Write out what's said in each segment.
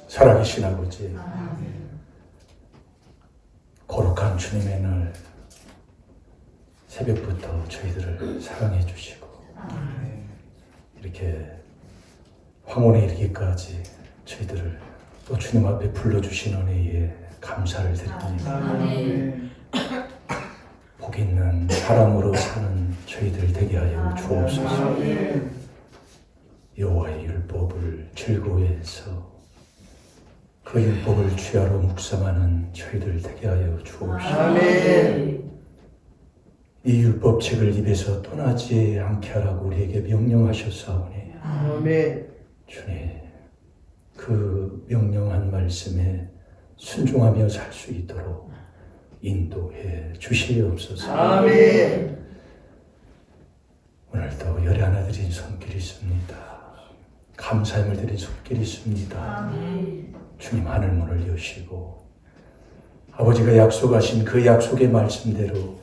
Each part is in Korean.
살아계신 아버지, 거룩한 주님의 날 새벽부터 저희들을 사랑해 주시고 이렇게 황혼에 이르기까지 저희들을 또 주님 앞에 불러주신 은혜에 감사를 드립니다. 복 있는 사람으로 사는 저희들 되게 하여 주옵소서. 여호와의 율법을 즐거워해서 그 율법을 주야로 묵상하는 저희들 되게 하여 주옵소서. 이 율법책을 입에서 떠나지 않게 하라고 우리에게 명령하셨사오니 주님, 그 명령한 말씀에 순종하며 살 수 있도록 인도해 주시옵소서. 오늘도 열의 하나 드린 손길이 있습니다. 감사함을 드린 손길이 있습니다. 주님 하늘 문을 여시고 아버지가 약속하신 그 약속의 말씀대로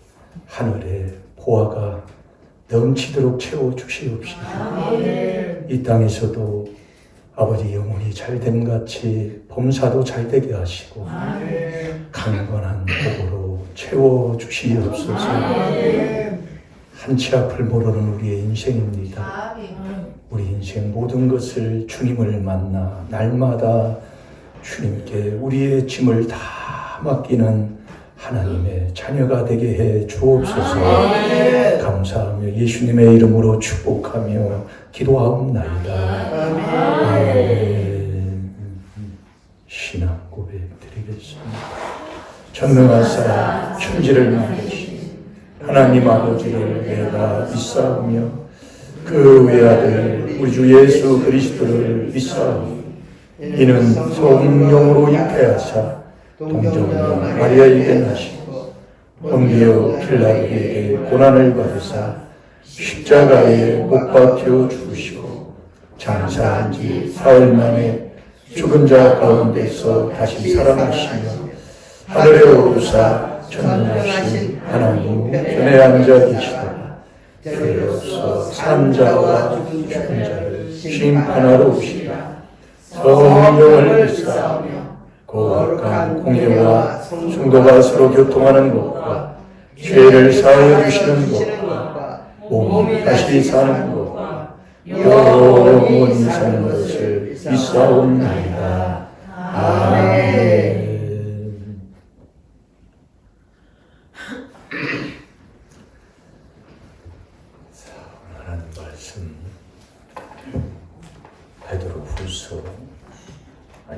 하늘에 보화가 넘치도록 채워주시옵시고 이 땅에서도 아버지 영혼이 잘됨같이 범사도 잘되게 하시고 강건한 복으로 채워주시옵소서. 한치 앞을 모르는 우리의 인생입니다. 우리 인생 모든 것을 주님을 만나 날마다 주님께 우리의 짐을 다 맡기는 하나님의 자녀가 되게 해 주옵소서. 감사하며 예수님의 이름으로 축복하며 기도하옵나이다. 신앙 고백 드리겠습니다. 전능하사 천지를 만드신 하나님 아버지를 내가 믿사오며 그 외아들 우리 주 예수 그리스도를 믿사오니 이는 성령으로 잉태하사 동정녀 마리아에게 나시고 본디오 필라도에게 고난을 받으사 십자가에 못 박혀 죽으시고 장사한 지 사흘 만에 죽은 자 가운데서 다시 살아나시며 하늘에 오르사 전능하신 하나님 우편에 앉아 계시다가 그리로서 산 자와 죽은 자를 심판하러 오시라. 성령을 믿사오며 거룩한 공예와 성도가 서로 교통하는 것과 죄를 사하여 주시는 것과 몸이 다시 사는 것과 영원히 사는 것을 믿사옵나이다. 아멘. 하나님 말씀 베드로후서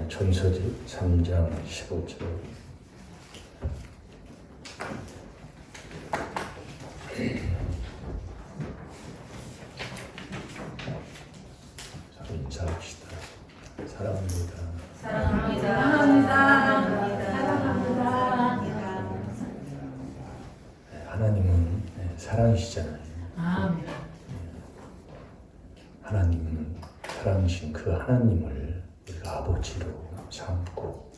전서지 3장 15절. 서로 인사합시다. 사랑합니다. 사랑합니다. 사랑합니다. 하나님은 사랑이시잖아요. 하나님은 사랑이신 그 하나님을 우리가 아버지로 삼고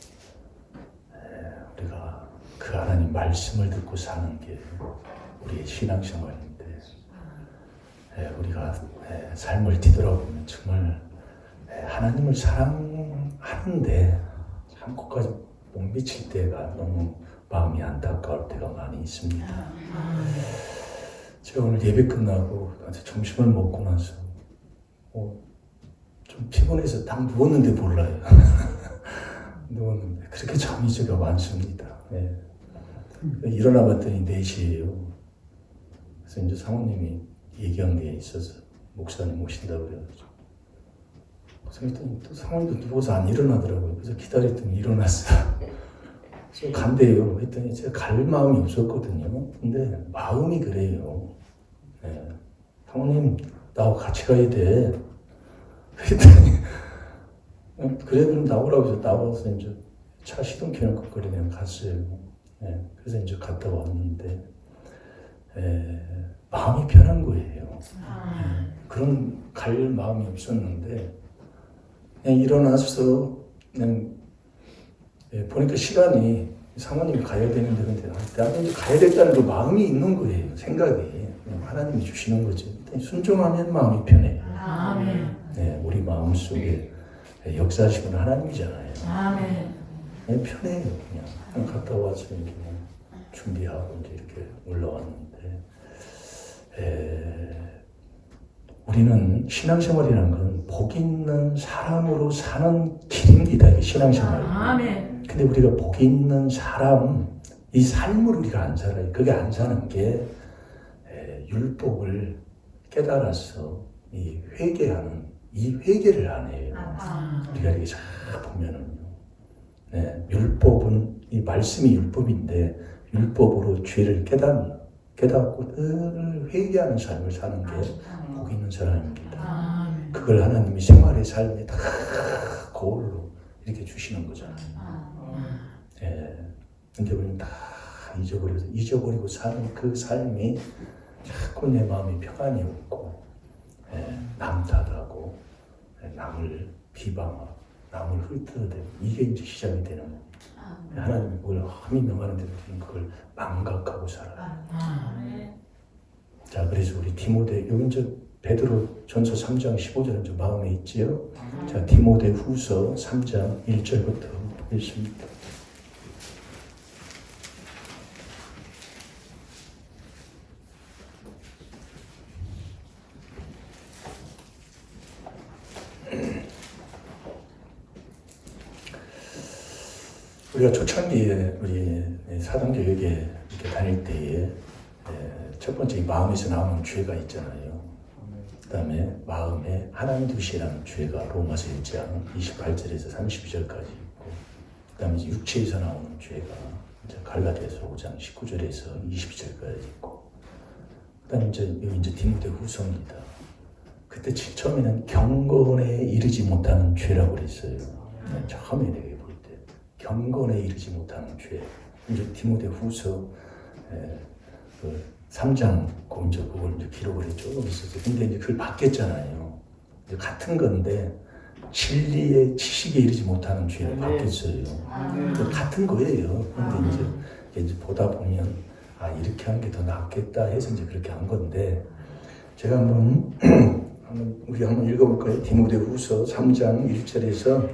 우리가 그 하나님 말씀을 듣고 사는 게 우리의 신앙생활인데 우리가 삶을 뒤돌아보면 정말 하나님을 사랑하는데 참 끝까지 못 미칠 때가 너무 마음이 안타까울 때가 많이 있습니다. 제가 오늘 예배 끝나고 점심을 먹고 나서 좀 피곤해서 딱 누웠는데 몰라요. 누웠는데 그렇게 잠이 제가 많습니다. 일어나 봤더니 4시예요. 그래서 이제 사모님이 얘기한 게 있어서 목사님 오신다고 그래가지고 그래서 또 사모님도 누워서 안 일어나더라고요. 그래서 기다렸더니 일어났어요. 그래서 간대요. 했더니 제가 갈 마음이 없었거든요. 근데 마음이 그래요. 사모님 나하고 같이 가야 돼. 그랬더니 그래 그럼 나오라고 해서 나와서 이제 차 시동 켜놓고 그래 그냥 갔어요. 그래서 이제 갔다 왔는데 마음이 편한 거예요. 그런 갈 마음이 없었는데 그냥 일어나서 그냥 보니까 시간이 사모님이 가야 되는데 근데 나도 이제 가야 되겠다는 그 마음이 있는 거예요. 생각이 하나님이 주시는 거지. 순종하면 마음이 편해요. 아멘. 우리 마음 속에 역사하시는 하나님이잖아요. 아멘. 편해요. 그냥 갔다 와서 이렇게 준비하고 이제 이렇게 올라왔는데, 우리는 신앙생활이라는 건 복 있는 사람으로 사는 길입니다. 이게 신앙생활. 아멘. 근데 우리가 복 있는 사람, 이 삶을 우리가 안 살아요. 그게 안 사는 게 율법을 깨달아서 이 회개하는 이 회개를 안 해요. 우리가 이렇게 잘 보면은요. 율법은 이 말씀이 율법인데 율법으로 죄를 깨닫고 늘 회개하는 삶을 사는 게 복 있는 사람입니다. 그걸 하나님이 생활의 삶에 다 거울로 이렇게 주시는 거잖아요. 근데 우리는 다 잊어버리고 사는 그 삶이 자꾸 내 마음이 평안이 없고, 남 탓하고, 남을 비방하고, 남을 훑어대고, 이게 이제 시작이 되는 겁니다. 하나님이 그걸 함이 명하는데 우리는 그걸 망각하고 살아요. 자, 그래서 우리 디모데, 여기 이제 베드로 전서 3장 15절은 좀 마음에 있지요? 자, 디모데 후서 3장 1절부터 보겠습니다. 우리가 초창기에 우리 사단교육에 이렇게 다닐 때에 첫 번째 마음에서 나오는 죄가 있잖아요. 그 다음에 마음에 하나님 두시라는 죄가 로마서 1장 28절에서 32절까지 있고, 그 다음에 육체에서 나오는 죄가 갈라디아서 5장 19절에서 22절까지 있고, 그 다음에 여기 이제 디모데 후서입니다. 그때 처음에는 경건에 이르지 못하는 죄라고 그랬어요. 처음에 내가 볼 때 경건에 이르지 못하는 죄. 이제 디모데 후서 3장 그걸 이제 기록을 했죠. 근데 이제 그걸 바뀌었잖아요. 이제 같은 건데 진리의 지식에 이르지 못하는 죄를 바뀌었어요. 같은 거예요. 근데 이제 보다 보면 이렇게 하는 게 더 낫겠다 해서 이제 그렇게 한 건데, 제가 우리 한번 읽어볼까요? 디모데 후서 3장 1절에서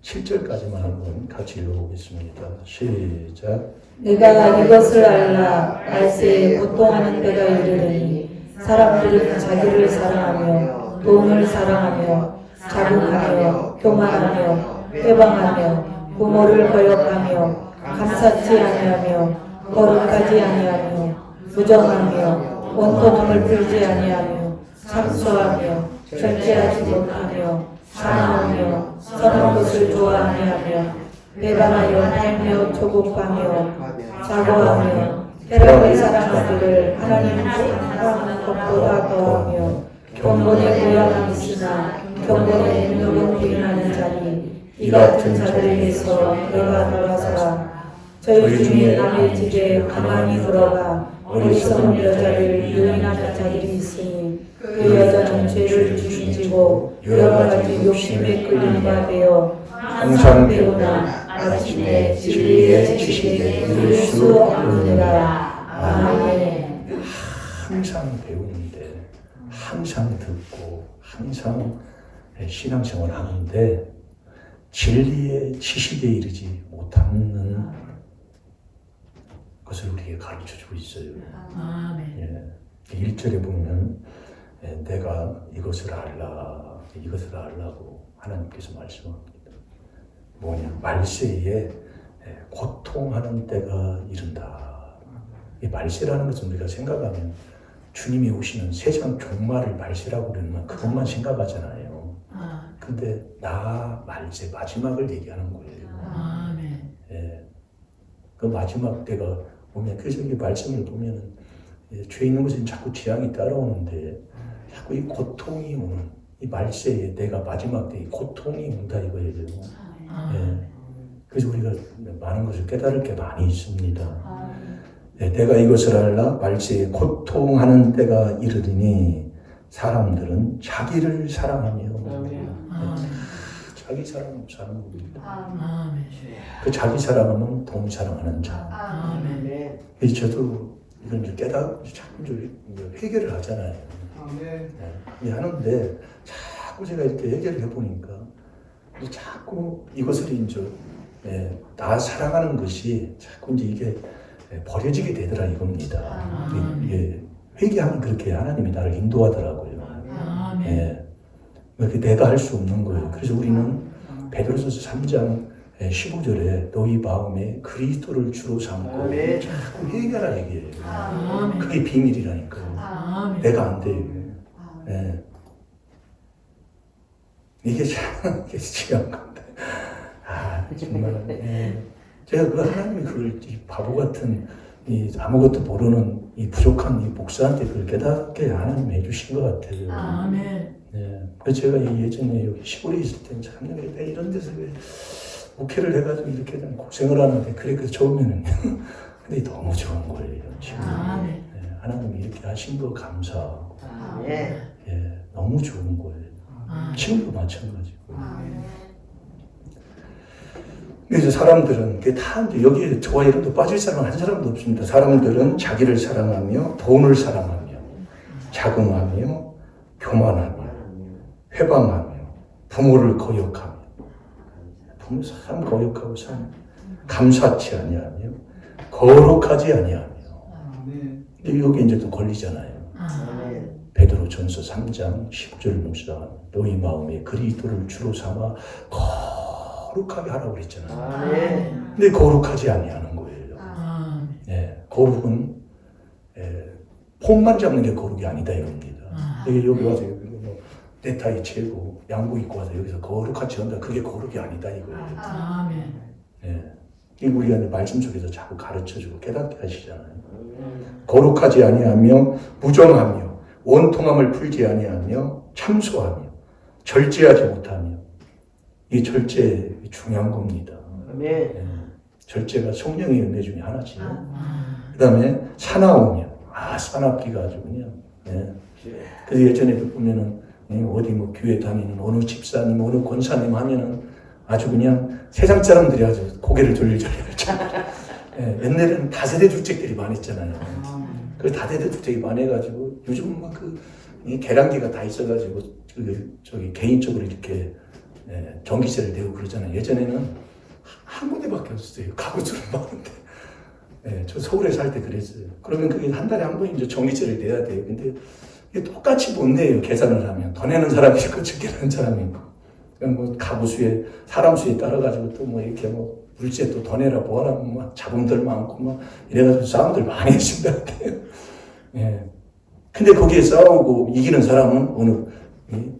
7절까지만 한번 같이 읽어보겠습니다. 시작. 내가 이것을 알라. 말세에 고통하는 때가 이르리니 사람들은 자기를 사랑하며 돈을 사랑하며 자궁하며 교만하며 회방하며 부모를 거역하며 감사치 아니하며 거룩하지 아니하며 부정하며 원통함을 풀지 아니하며 참소하며 절제하지 못하며 사랑하며 선한 것을 좋아하며 배반하여 팔며 조급하며 사고하며 쾌락을 사랑하기를 하나님을 사랑하는 것보다 더하며 경건에 고향함 있으나 경건의 능력은 부인하는 자니 이 같은 자들에게서 내가 돌아서라. 저희 중에 남의 집에 가만히 들어가 어리석은 여자를 유인하는 자들이 있으니 그 여자는 죄를 주시지고 여러 가지 욕심에 끌리는 바 되어 항상 배우나 아침에 진리의 지식에 이를 수 없느니라. 아멘. 항상 배우는데, 항상 듣고, 항상 신앙생활 하는데 진리의 지식에 이르지 못하는 것을 우리에게 가르쳐주고 있어요. 아멘. 1절에 보면 내가 이것을 알라고 하나님께서 말씀합니다. 뭐냐, 말세에 고통하는 때가 이른다. 이 말세라는 것은 우리가 생각하면 주님이 오시는 세상 종말을 말세라고 그러면 그것만 생각하잖아요. 근데 말세 마지막을 얘기하는 거예요. 아멘. 그 마지막 때가 보면 그래서 이 말씀을 보면은 죄 있는 것은 자꾸 재앙이 따라오는데 자꾸 이 고통이 오는 이 말세에 내가 마지막 때 이 고통이 온다 이거예요. 그래서 우리가 많은 것을 깨달을 게 많이 있습니다. 내가 이것을 알라. 말세에 고통하는 때가 이르리니 사람들은 자기를 사랑하며 자기 사랑하면 사는 겁니다. 그 자기 사랑하면 돈 사랑하는 자. 그래서 저도 이걸 이제 깨닫고 자꾸 회개를 하잖아요. 하는데 자꾸 제가 이렇게 얘기를 해보니까 자꾸 이것을 이제 나 사랑하는 것이 자꾸 이제 이게 버려지게 되더라 이겁니다. 이게 회개하면 그렇게 하나님이 나를 인도하더라고요. 예. 그렇게 내가 할 수 없는 거예요. 그래서 우리는 베드로전서 3장 15절에 너희 마음에 그리스도를 주로 삼고 자꾸 회개하라 얘기해요. 그게 비밀이라니까요. 내가 안 돼요. 예. 이게 참 중요한 건데. 정말. 제가 그 하나님이 그걸 이 바보 같은 이 아무것도 모르는 이 부족한 이 목사한테 그걸 깨닫게 하나님 해주신 것 같아요. 아멘. 그래서 제가 예전에 여기 시골에 있을 때는 참 이런 데서 목회를 해가지고 이렇게 고생을 하는데 그래서 처음에는 근데 너무 좋은 거예요. 지금 하나님이 이렇게 하신 거 감사하고 너무 좋은 거예요. 지금도 마찬가지고. 그래서 사람들은 다 이제 여기에 저와 여러분도 빠질 사람은 한 사람도 없습니다. 사람들은 자기를 사랑하며 돈을 사랑하며 자긍하며 교만하며 회방하며 부모를 거역하며 부모 참 거역하고 참 감사치 아니하며 거룩하지 아니하며 여기 이제 또 걸리잖아요. 베드로전서 3장 10절 묵상 너희 마음에 그리스도를 주로 삼아 거룩하게 하라고 그랬잖아요. 근데 거룩하지 아니하는 거예요. 거룩은 폼만 잡는 게 거룩이 아니다 이겁니다. 여기 와서 넥타이 채고 양복 입고 와서 여기서 거룩하지 않다 그게 거룩이 아니다 이거예요. 우리가 말씀 속에서 자꾸 가르쳐주고 깨닫게 하시잖아요. 거룩하지 아니하며 무정하며 원통함을 풀지 아니하며 참소하며 절제하지 못하며 이 절제 중요한 겁니다. 절제가 성령의 은혜 중에 하나지. 그 다음에 사나우며 사납기가 아주 그냥 그래서 예전에도 보면은 어디 뭐 교회 다니는 어느 집사님 어느 권사님 하면은 아주 그냥 세상 사람들이 아주 고개를 졸리졸리 하잖아요. 옛날에는 다세대 주택들이 많았잖아요. 그 다세대 주택이 많아가지고 요즘은 막 이 계량기가 다 있어가지고 저기 개인적으로 이렇게 전기세를 내고 그러잖아요. 예전에는 한 군데밖에 없었어요. 가구수는 많은데. 저 서울에 살 때 그랬어요. 그러면 그게 한 달에 한 번 이제 전기세를 내야 돼요. 근데 이게 똑같이 못 내요. 계산을 하면. 더 내는 사람이 있고 적게 내는 사람이 있고. 뭐 가구 수에 사람 수에 따라가지고 또 뭐 이렇게 뭐 물세 또 더 내라 뭐하라 막 자본들 많고 막 이래가지고 싸움들 많이 했습니다. 근데 거기에 싸우고 이기는 사람은 어느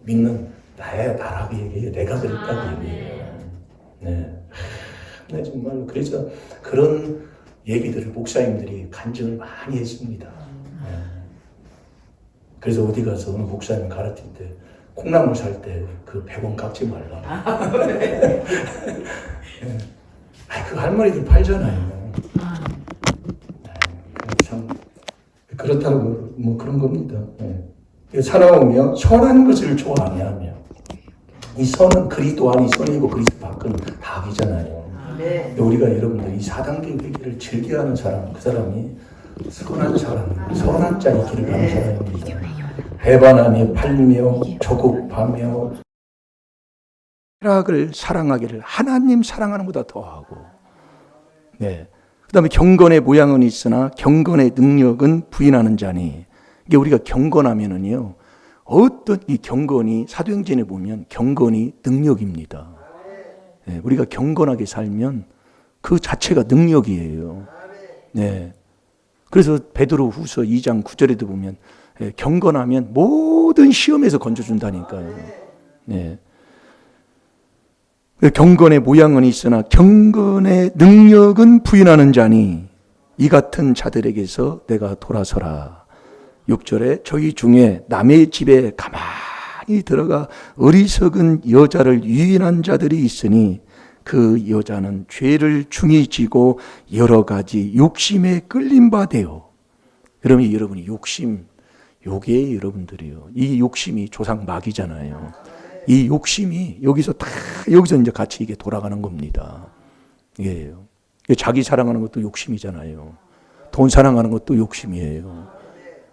믿는 나라고 얘기해요. 내가 그랬다고 얘기해요. 네, 정말로 그래서 그런 얘기들을 목사님들이 간증을 많이 했습니다. 그래서 어디 가서 어느 목사님 가르칠 때 콩나물 살 때 그 100원 깎지 말라. 그 할머니들 팔잖아요. 참 그렇다고 뭐 그런 겁니다. 사나우며 선한 것을 좋아하며 이 선은 그리스도 안이 선이고 그리스도 밖은 다 악이잖아요. 우리가 여러분들 이 4단계 회개를 즐겨하는 사람, 그 사람이 선한 사람, 선한 자의 길을 가는 사람입니다. 배반하며 팔며 조급하며 쾌락을 사랑하기를 하나님 사랑하는 것보다 더하고 그 다음에 경건의 모양은 있으나 경건의 능력은 부인하는 자니 이게 우리가 경건하면은요 어떤 이 경건이 사도행전에 보면 경건이 능력입니다. 우리가 경건하게 살면 그 자체가 능력이에요. 그래서 베드로후서 2장 9절에도 보면 경건하면 모든 시험에서 건져준다니까요. 경건의 모양은 있으나 경건의 능력은 부인하는 자니 이 같은 자들에게서 내가 돌아서라. 6절에 저희 중에 남의 집에 가만히 들어가 어리석은 여자를 유인한 자들이 있으니 그 여자는 죄를 중히 지고 여러 가지 욕심에 끌린 바 되어. 그러면 여러분이 욕심, 요게 여러분들이요. 이 욕심이 조상 마귀잖아요. 이 욕심이 여기서 이제 같이 이게 돌아가는 겁니다. 이게요. 자기 사랑하는 것도 욕심이잖아요. 돈 사랑하는 것도 욕심이에요.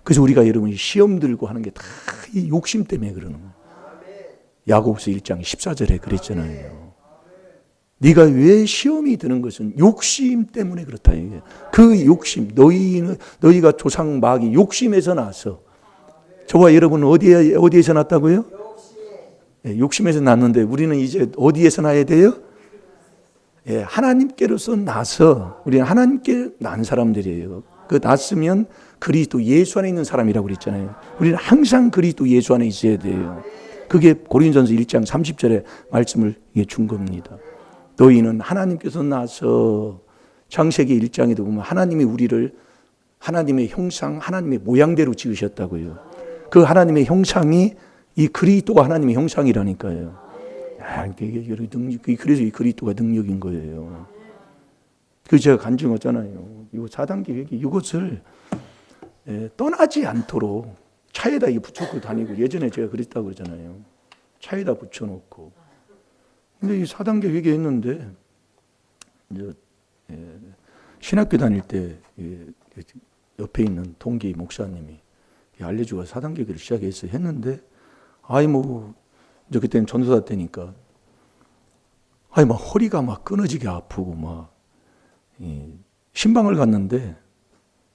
그래서 우리가 여러분이 시험 들고 하는 게 다 이 욕심 때문에 그러는 거예요. 야고보서 1장 14절에 그랬잖아요. 네가 왜 시험이 드는 것은 욕심 때문에 그렇다. 그 욕심, 너희가 조상 마귀 욕심에서 나서, 저와 여러분은 어디에서 났다고요? 욕심에서 났는데 우리는 이제 어디에서 나야 돼요? 하나님께로서 나서, 우리는 하나님께 난 사람들이에요. 그 났으면 그리스도 예수 안에 있는 사람이라고 그랬잖아요. 우리는 항상 그리스도 예수 안에 있어야 돼요. 그게 고린도전서 1장 30절에 말씀을 준 겁니다. 너희는 하나님께서 나서, 창세기 1장에도 보면 하나님이 우리를 하나님의 형상, 하나님의 모양대로 지으셨다고요. 그 하나님의 형상이 이 그리스도가 하나님의 형상이라니까요. 그래서 이 그리스도가 능력인 거예요. 그 제가 간증했잖아요. 이거 4단계 회개, 이것을 떠나지 않도록 차에다 붙여놓고 다니고, 예전에 제가 그랬다고 그러잖아요. 차에다 붙여놓고. 근데 이 4단계 회개했는데, 이제 신학교 다닐 때 옆에 있는 동기 목사님이 알려주고 4단계 회개를 시작했어요. 했는데, 이제 그때는 전도사 때니까, 막 허리가 막 끊어지게 아프고, 신방을 갔는데,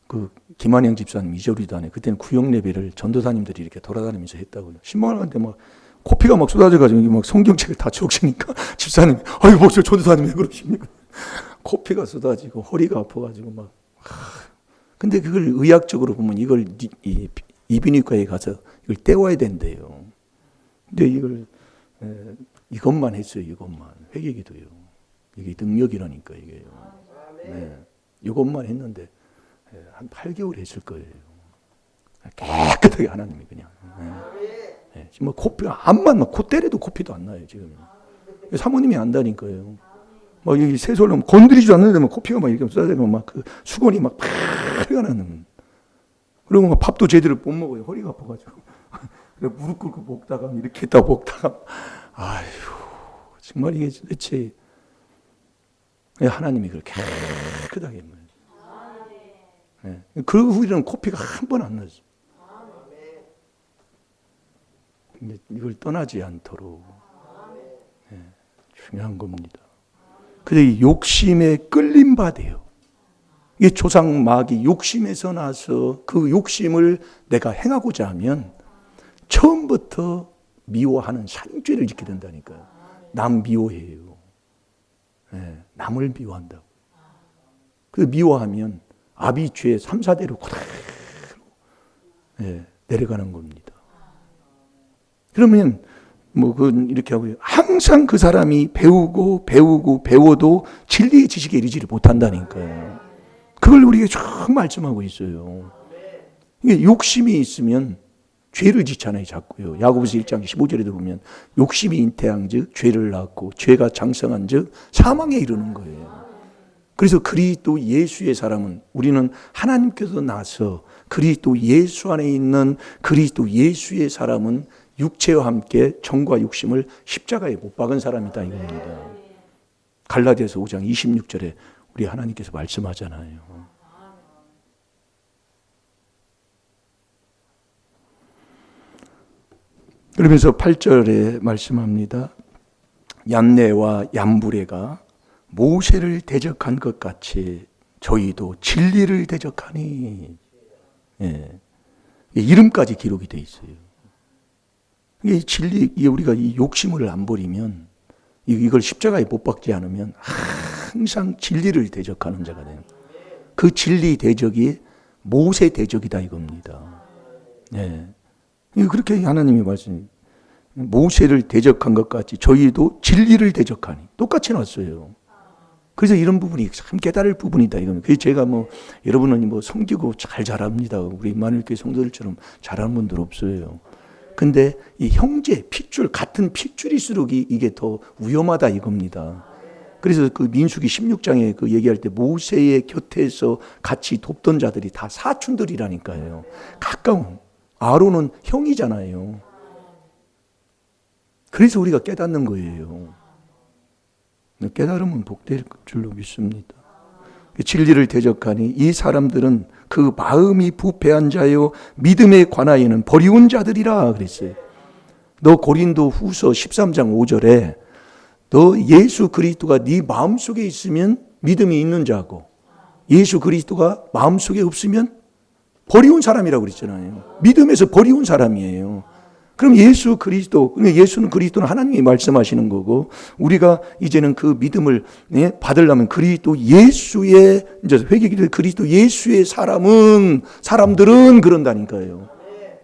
그 김한영 집사님 이조리단에 그때는 구역 예배를 전도사님들이 이렇게 돌아다니면서 했다고요. 신방을 갔는데 막 코피가 막 쏟아져가지고 막 성경책을 다 적으시니까 집사님이 목사 전도사님 왜 그러십니까? 코피가 쏟아지고 허리가 아파가지고 막. 근데 그걸 의학적으로 보면 이걸 이비인후과에 가서 이걸 떼와야 된대요. 근데 이것만 했어요. 이것만 회개기도요. 이게 능력이라니까 이게요. 이것만 했는데 한 8개월 했을 거예요. 깨끗하게 하나님이 그냥. 지금 코피가 암만 코 때려도 코피도 안 나요 지금. 사모님이 안다니까요. 막 이 세솔로 건드리지도 않는데 막 코피가 막 이렇게 쏟아지고 막 그 수건이 막 파리가 나는. 그리고 막 밥도 제대로 못 먹어요. 허리가 아파가지고. 그래 무릎 꿇고 먹다가 이렇게 했다 먹다가 정말 이게 도대체 하나님이 그렇게 깨끗하게. 그 후에는 코피가 한 번 안 나죠. 이걸 떠나지 않도록 중요한 겁니다. 근데 이 욕심에 끌림 받아요. 이게 조상 마귀 욕심에서 나서 그 욕심을 내가 행하고자 하면 처음부터 미워하는 살인죄를 짓게 된다니까요. 남 미워해요. 남을 미워한다고. 그 미워하면 아비죄 3, 4대로 그대로 내려가는 겁니다. 그러면 이렇게 하고요. 항상 그 사람이 배워도 진리의 지식에 이르지를 못한다니까요. 그걸 우리에게 쭉 말씀하고 있어요. 이게 욕심이 있으면 죄를 짓잖아요, 자꾸요. 야고보서 1장 15절에도 보면 욕심이 잉태한즉 죄를 낳고 죄가 장성한즉 사망에 이르는 거예요. 그래서 그리스도 예수의 사람은, 우리는 하나님께서 나서 그리스도 예수 안에 있는 그리스도 예수의 사람은 육체와 함께 정과 욕심을 십자가에 못 박은 사람이다 이겁니다. 갈라디아서 5장 26절에 우리 하나님께서 말씀하잖아요. 그러면서 8절에 말씀합니다. 얀네와 얀브레가 모세를 대적한 것 같이 저희도 진리를 대적하니. 이름까지 기록이 돼 있어요. 이게 진리, 우리가 이 욕심을 안 버리면, 이걸 십자가에 못 박지 않으면 항상 진리를 대적하는 자가 돼요. 그 진리 대적이 모세 대적이다 이겁니다. 그렇게 하나님이 말씀이, 모세를 대적한 것 같이 저희도 진리를 대적하니. 똑같이 나왔어요. 그래서 이런 부분이 참 깨달을 부분이다 이겁니다. 그래서 제가 여러분은 섬기고 잘 자랍니다. 우리 임마누엘교회 성도들처럼 잘하는 분들 없어요. 근데 이 형제, 핏줄, 같은 핏줄일수록 이게 더 위험하다 이겁니다. 그래서 그 민수기 16장에 그 얘기할 때 모세의 곁에서 같이 돕던 자들이 다 사촌들이라니까요. 가까운. 아론은 형이잖아요. 그래서 우리가 깨닫는 거예요. 깨달으면 복될 줄로 믿습니다. 진리를 대적하니 이 사람들은 그 마음이 부패한 자요 믿음에 관하여는 버리운 자들이라 그랬어요. 너 고린도 후서 13장 5절에 너 예수 그리스도가 네 마음속에 있으면 믿음이 있는 자고 예수 그리스도가 마음속에 없으면 버리운 사람이라고 그랬잖아요. 믿음에서 버리운 사람이에요. 그럼 예수 그리스도, 예수는 그리스도는 하나님이 말씀하시는 거고 우리가 이제는 그 믿음을 받으려면 그리스도 예수의 이제 회개기도 그리스도 예수의 사람들은 그런다니까요.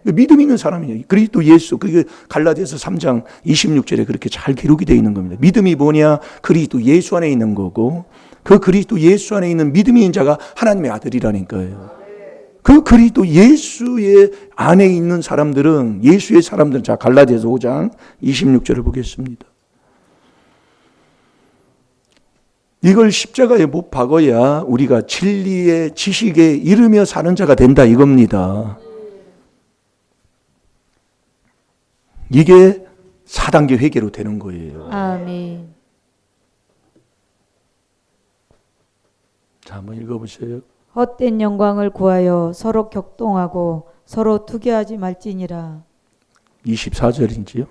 믿음 있는 사람이에요. 그리스도 예수. 그게 갈라디아서 3장 26절에 그렇게 잘 기록이 되어 있는 겁니다. 믿음이 뭐냐? 그리스도 예수 안에 있는 거고 그 그리스도 예수 안에 있는 믿음이 있는 자가 하나님의 아들이라니까요. 그 그리스도 예수의 안에 있는 사람들은 예수의 사람들은 자 갈라디아서 5장 26절을 보겠습니다. 이걸 십자가에 못 박아야 우리가 진리의 지식에 이르며 사는 자가 된다 이겁니다. 이게 4단계 회개로 되는 거예요. 아멘. 자, 한번 읽어보세요. 헛된 영광을 구하여 서로 격동하고 서로 투기하지 말지니라. 24절인지요?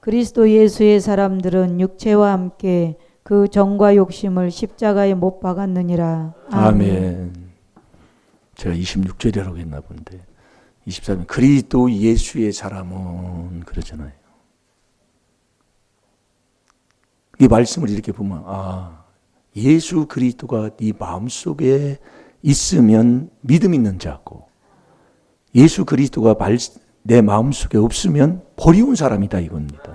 그리스도 예수의 사람들은 육체와 함께 그 정과 욕심을 십자가에 못 박았느니라. 아멘. 제가 26절이라고 했나 본데 24절 그리스도 예수의 사람은 그러잖아요. 이 말씀을 이렇게 보면 예수 그리스도가 네 마음속에 있으면 믿음 있는 자고 예수 그리스도가 내 마음속에 없으면 버리운 사람이다 이겁니다.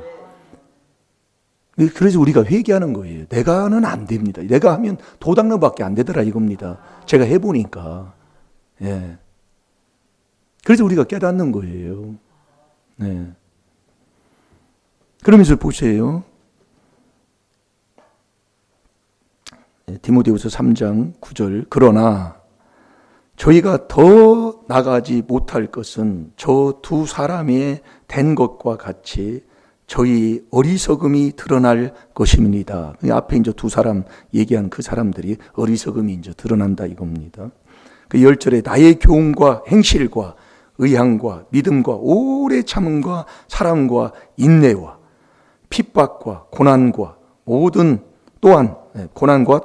그래서 우리가 회개하는 거예요. 내가는 안 됩니다. 내가 하면 도당로밖에 안 되더라 이겁니다. 제가 해보니까. 예. 그래서 우리가 깨닫는 거예요. 네. 그러면서 보세요. 디모데후서 3장 9절 그러나 저희가 더 나가지 못할 것은 저 두 사람의 된 것과 같이 저희 어리석음이 드러날 것입니다. 앞에 이제 두 사람 얘기한 그 사람들이 어리석음이 이제 드러난다 이겁니다. 그 10절에 나의 교훈과 행실과 의향과 믿음과 오래 참음과 사랑과 인내와 핍박과 고난과 고난과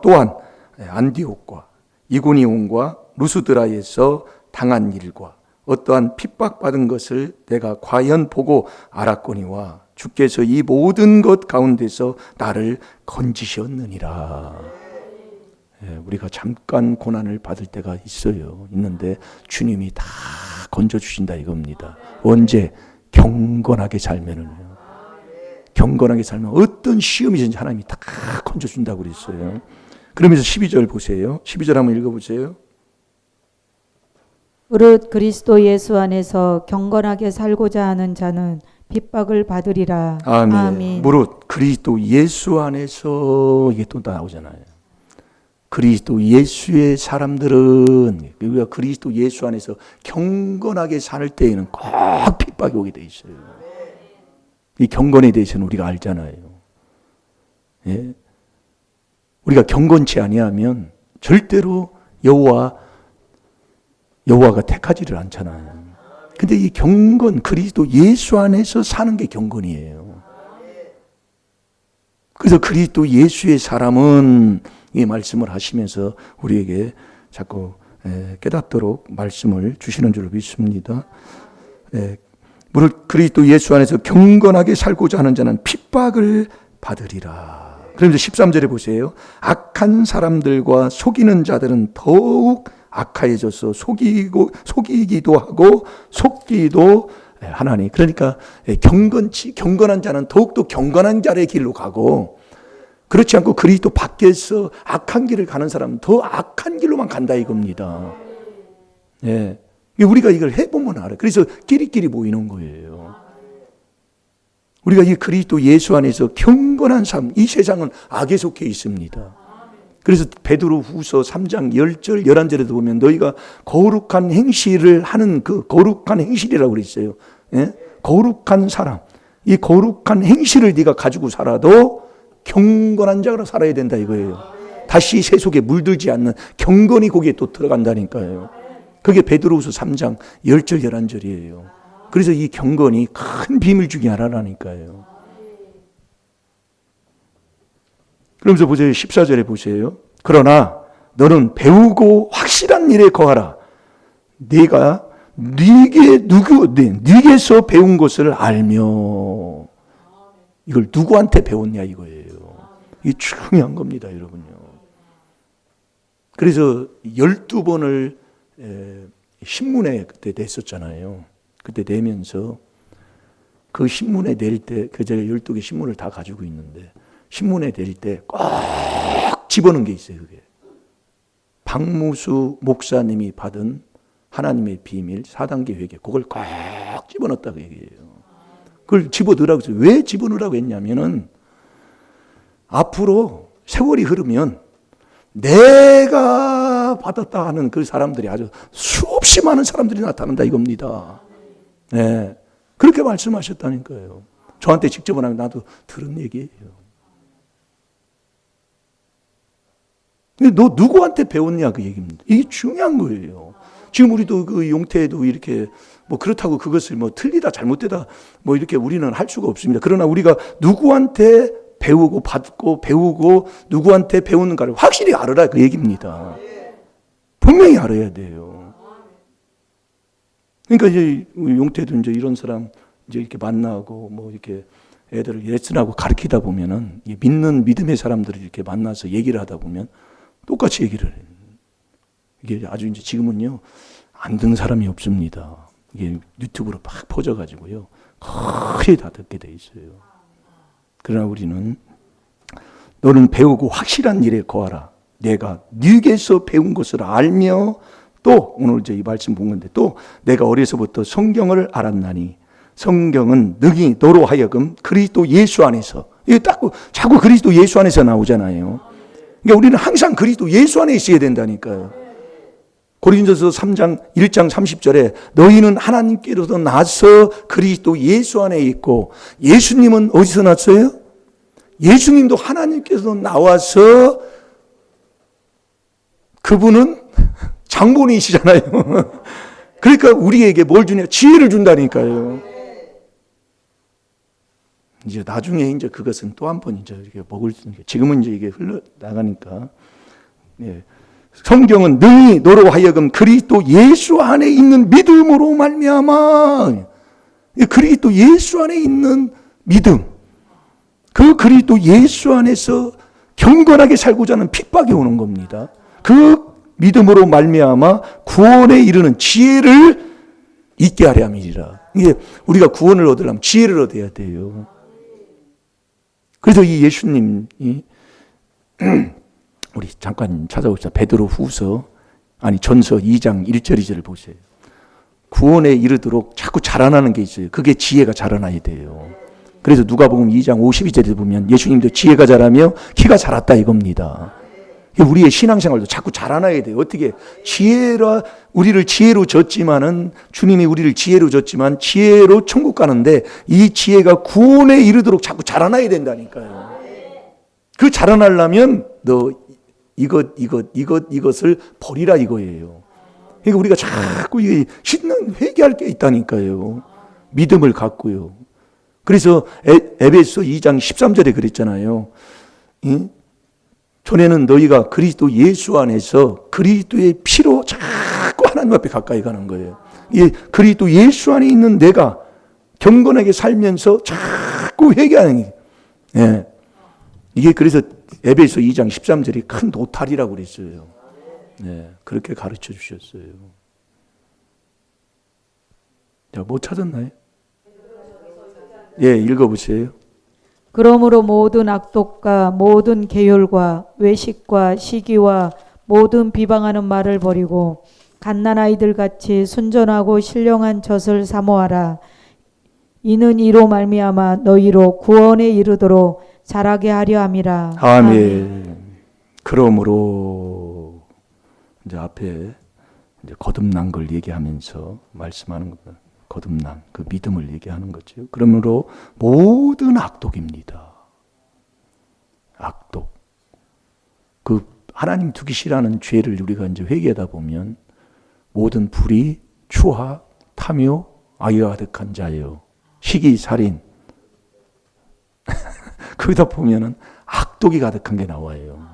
안디옥과 이고니온과 루스드라에서 당한 일과 어떠한 핍박받은 것을 내가 과연 보고 알았거니와 주께서 이 모든 것 가운데서 나를 건지셨느니라. 우리가 잠깐 고난을 받을 때가 있는데 주님이 다 건져주신다 이겁니다. 언제? 경건하게 살면은요. 경건하게 살면 어떤 시험이든지 하나님이 다 건져준다고 그랬어요. 그러면서 12절 보세요. 12절 한번 읽어보세요. 무릇 그리스도 예수 안에서 경건하게 살고자 하는 자는 핍박을 받으리라. 아멘. 아멘. 무릇 그리스도 예수 안에서 이게 또 나오잖아요. 그리스도 예수의 사람들은 우리가 그리스도 예수 안에서 경건하게 살 때에는 꼭 핍박이 오게 돼 있어요. 이 경건에 대해서는 우리가 알잖아요. 예? 우리가 경건치 아니하면 절대로 여호와가 택하지를 않잖아요. 근데 이 경건 그리스도 예수 안에서 사는 게 경건이에요. 그래서 그리스도 예수의 사람은 이 말씀을 하시면서 우리에게 자꾸 깨닫도록 말씀을 주시는 줄로 믿습니다. 무릇 그리스도 예수 안에서 경건하게 살고자 하는 자는 핍박을 받으리라. 그러면서 13절에 보세요. 악한 사람들과 속이는 자들은 더욱 악하여져서 속이기도 하고 속기도 하나니. 그러니까 경건한 자는 더욱더 경건한 자의 길로 가고 그렇지 않고 그리스도 밖에서 악한 길을 가는 사람은 더 악한 길로만 간다 이겁니다. 예. 우리가 이걸 해보면 알아요. 그래서 끼리끼리 모이는 거예요. 우리가 이 그리스도 예수 안에서 경건한 삶, 이 세상은 악에 속해 있습니다. 그래서 베드로 후서 3장 10절 11절에도 보면 너희가 거룩한 행실을 하는 그 거룩한 행실이라고 그랬어요. 예? 거룩한 사람, 이 거룩한 행실을 네가 가지고 살아도 경건한 자로 살아야 된다 이거예요. 다시 세속에 물들지 않는 경건이 거기에 또 들어간다니까요. 그게 베드로후서 3장 10절 11절이에요. 그래서 이 경건이 큰 비밀 중에 하나라니까요. 그러면서 보세요. 14절에 보세요. 그러나 너는 배우고 확실한 일에 거하라. 네가 네게서 배운 것을 알며. 이걸 누구한테 배웠냐 이거예요. 이게 중요한 겁니다, 여러분요. 그래서 12번을 신문에 그때 냈었잖아요. 그때 내면서 그 신문에 낼 때, 제가 12개 신문을 다 가지고 있는데 신문에 낼 때 꼭 집어넣은 게 있어요. 그게 박무수 목사님이 받은 하나님의 비밀 4단계 회개, 그걸 꼭 집어넣었다고 얘기해요. 그걸 집어넣으라고 했어요. 왜 집어넣으라고 했냐면은 앞으로 세월이 흐르면 내가 받았다 하는 그 사람들이 아주 수없이 많은 사람들이 나타난다 이겁니다. 네. 그렇게 말씀하셨다니까요. 저한테 직접 하면 나도 들은 얘기예요. 너 누구한테 배웠냐 그 얘기입니다. 이게 중요한 거예요. 지금 우리도 그 용태에도 이렇게 뭐 그렇다고 그것을 뭐 틀리다 잘못되다 뭐 이렇게 우리는 할 수가 없습니다. 그러나 우리가 누구한테 배우고 받고 배우고 누구한테 배우는가를 확실히 알아라 그 얘기입니다. 분명히 알아야 돼요. 그러니까 이제 용태도 이제 이런 사람 이제 이렇게 만나고 뭐 이렇게 애들을 레슨하고 가르치다 보면은 믿는 믿음의 사람들을 이렇게 만나서 얘기를 하다 보면 똑같이 얘기를 해요. 이게 아주 이제 지금은요 안 듣는 사람이 없습니다. 이게 유튜브로 막 퍼져가지고요 거의 다 듣게 돼 있어요. 그러나 우리는 너는 배우고 확실한 일에 거하라. 내가 네게서 배운 것을 알며 또 오늘 이제 이 말씀 본 건데 또 내가 어려서부터 성경을 알았나니 성경은 능히 너로 하여금 그리스도 예수 안에서 이게 딱 자꾸 그리스도 예수 안에서 나오잖아요. 그러니까 우리는 항상 그리스도 예수 안에 있어야 된다니까요. 고린도서 3장 1장 30절에 너희는 하나님께로서 나서 그리스도 예수 안에 있고 예수님은 어디서 났어요? 예수님도 하나님께서 나와서 그분은 장본인이시잖아요. 그러니까 우리에게 뭘 주냐? 지혜를 준다니까요. 이제 나중에 이제 그것은 또 한 번 이제 이렇게 먹을 수 있는 게 지금은 이제 이게 흘러나가니까. 예. 성경은 능히 너로 하여금 그리스도 예수 안에 있는 믿음으로 말미암아. 그리스도 예수 안에 있는 믿음. 그 그리스도 예수 안에서 경건하게 살고자 하는 핍박이 오는 겁니다. 그 믿음으로 말미암아 구원에 이르는 지혜를 있게 하려 함이니라. 이게 우리가 구원을 얻으려면 지혜를 얻어야 돼요. 그래서 이 예수님이 우리 잠깐 찾아봅시다. 베드로 후서 전서 2장 1절 2절을 보세요. 구원에 이르도록 자꾸 자라나는 게 있어요. 그게 지혜가 자라나야 돼요. 그래서 누가복음 2장 52절에 보면 예수님도 지혜가 자라며 키가 자랐다 이겁니다. 우리의 신앙생활도 자꾸 자라나야 돼요. 어떻게 우리를 지혜로 줬지만은 주님이 우리를 지혜로 줬지만 지혜로 천국 가는데 이 지혜가 구원에 이르도록 자꾸 자라나야 된다니까요. 그 자라나려면 너 이것을 버리라 이거예요. 그러니까 우리가 자꾸 이게 신는 회개할 게 있다니까요. 믿음을 갖고요. 그래서 에베소 2장 13절에 그랬잖아요. 전에는 너희가 그리스도 예수 안에서 그리스도의 피로 자꾸 하나님 앞에 가까이 가는 거예요. 이 그리스도 예수 안에 있는 내가 경건하게 살면서 자꾸 회개하는 게. 예. 이게 그래서 에베소 2장 13절이 큰 노탈이라고 그랬어요. 네, 그렇게 가르쳐 주셨어요. 자, 뭐 찾았나요? 예, 읽어보세요. 그러므로 모든 악독과 모든 계율과 외식과 시기와 모든 비방하는 말을 버리고 갓난아이들 같이 순전하고 신령한 젖을 사모하라. 이는 이로 말미암아 너희로 구원에 이르도록 자라게 하려 함이라. 아멘. 그러므로 이제 앞에 이제 거듭난 걸 얘기하면서 말씀하는 겁니다. 거듭난 그 믿음을 얘기하는 거죠. 그러므로 모든 악독입니다. 악독. 그 하나님 두기 싫어하는 죄를 우리가 이제 회개하다 보면 모든 불의, 추악, 탐욕, 악의가 가득한 자요. 시기, 살인. 거기다 보면은 악독이 가득한 게 나와요.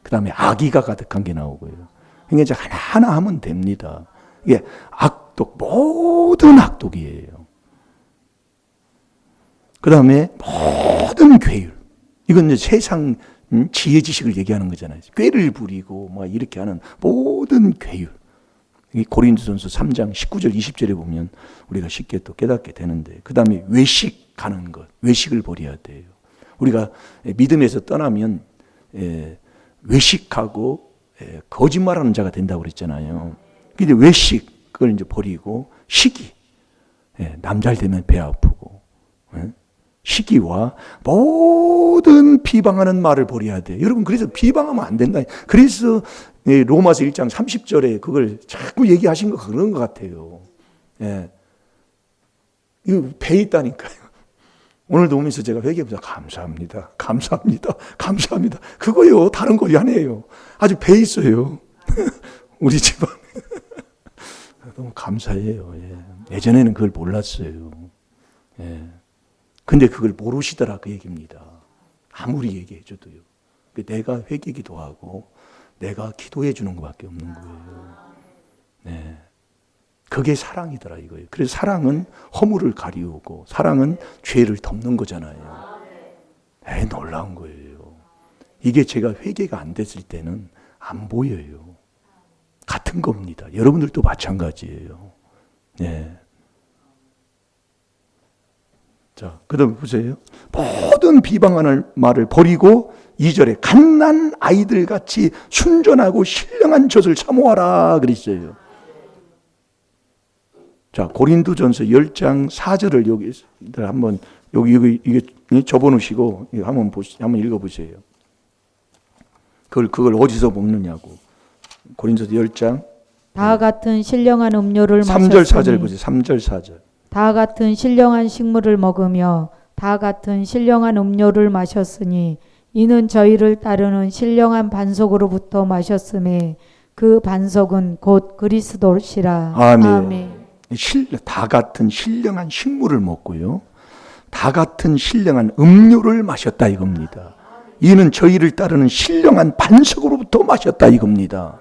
그 다음에 악의가 가득한 게 나오고요. 그러니까 이제 하나하나 하면 됩니다. 이게 악독, 모든 악독이에요. 그 다음에 모든 괴율. 이건 이제 세상 지혜 지식을 얘기하는 거잖아요. 꾀를 부리고 막 이렇게 하는 모든 괴율. 이 고린도전서 3장 19절 20절에 보면 우리가 쉽게 또 깨닫게 되는데, 그 다음에 외식하는 것, 외식을 버려야 돼요. 우리가 믿음에서 떠나면 외식하고 거짓말하는 자가 된다고 그랬잖아요. 근데 외식을 이제 버리고 시기, 남 잘 되면 배 아프고, 시기와 모든 비방하는 말을 버려야 돼요. 여러분, 그래서 비방하면 안 된다. 그래서 로마서 1장 30절에 그걸 자꾸 얘기하신 거 그런 것 같아요. 이거 배 있다니까요. 오늘도 오면서 제가 회개해보자. 감사합니다. 감사합니다. 감사합니다. 그거요. 다른 거 아니에요. 아주 배 있어요. 우리 집안. 너무 감사해요. 예전에는 그걸 몰랐어요. 근데 그걸 모르시더라 그 얘기입니다. 아무리 얘기해줘도요. 내가 회개기도하고 내가 기도해 주는 것밖에 없는 거예요. 그게 사랑이더라 이거예요. 그래서 사랑은 허물을 가리우고 사랑은 죄를 덮는 거잖아요. 놀라운 거예요. 이게 제가 회개가 안 됐을 때는 안 보여요. 같은 겁니다. 여러분들도 마찬가지예요. 자, 그 다음에 보세요. 모든 비방하는 말을 버리고 2절에 갓난 아이들 같이 순전하고 신령한 젖을 사모하라 그랬어요. 자, 고린도전서 10장 4절을 여기 한번 여기 이게 접어놓으시고 한번 읽어보세요. 그걸 어디서 먹느냐고. 고린도서 10장 다 같은 신령한 음료를 3절 4절 마셨으니 보세요. 3절 4절. 다 같은 신령한 식물을 먹으며 다 같은 신령한 음료를 마셨으니 이는 저희를 따르는 신령한 반석으로부터 마셨음에 그 반석은 곧 그리스도시라. 아멘. 다 같은 신령한 식물을 먹고요. 다 같은 신령한 음료를 마셨다 이겁니다. 이는 저희를 따르는 신령한 반석으로부터 마셨다 이겁니다.